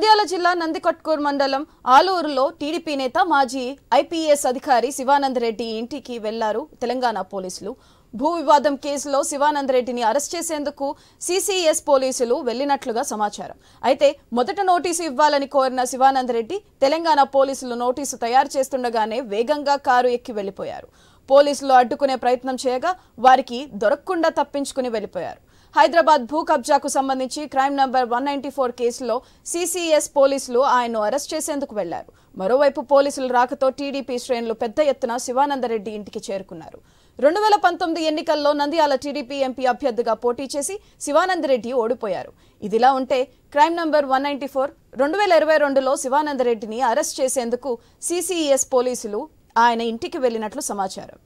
నంద్యాల జిల్లా నందికొట్కూరు మండలం ఆలూరులో టీడీపీ నేత మాజీ ఐపీఎస్ అధికారి శివానంద్ రెడ్డి ఇంటికి వెళ్లారు తెలంగాణ పోలీసులు. భూ వివాదం కేసులో శివానంద్ రెడ్డిని అరెస్ట్ చేసేందుకు సిసిఎస్ పోలీసులు వెళ్లినట్లుగా సమాచారం. అయితే మొదట నోటీసు ఇవ్వాలని కోరిన శివానంద్ రెడ్డి తెలంగాణ పోలీసులు నోటీసు తయారు చేస్తుండగానే వేగంగా కారు ఎక్కి వెళ్లిపోయారు. పోలీసులు అడ్డుకునే ప్రయత్నం చేయగా వారికి దొరకకుండా తప్పించుకుని వెళ్లిపోయారు. హైదరాబాద్ భూ కబ్జాకు సంబంధించి క్రైమ్ నంబర్ 194 కేసులో సిసిఎస్ పోలీసులు ఆయన్ను అరెస్ట్ చేసేందుకు వెళ్లారు. మరోవైపు పోలీసుల రాకతో టీడీపీ శ్రేణులు పెద్ద ఎత్తున శివానందరెడ్డి ఇంటికి చేరుకున్నారు. 2019 ఎన్నికల్లో నంద్యాల టీడీపీ ఎంపీ అభ్యర్థిగా పోటీ చేసి శివానందరెడ్డి ఓడిపోయారు. ఇదిలా ఉంటే క్రైమ్ నంబర్ 194 2022లో శివానందరెడ్డిని అరెస్ట్ చేసేందుకు సిసిఎస్ పోలీసులు ఆయన ఇంటికి వెళ్లినట్లు సమాచారం.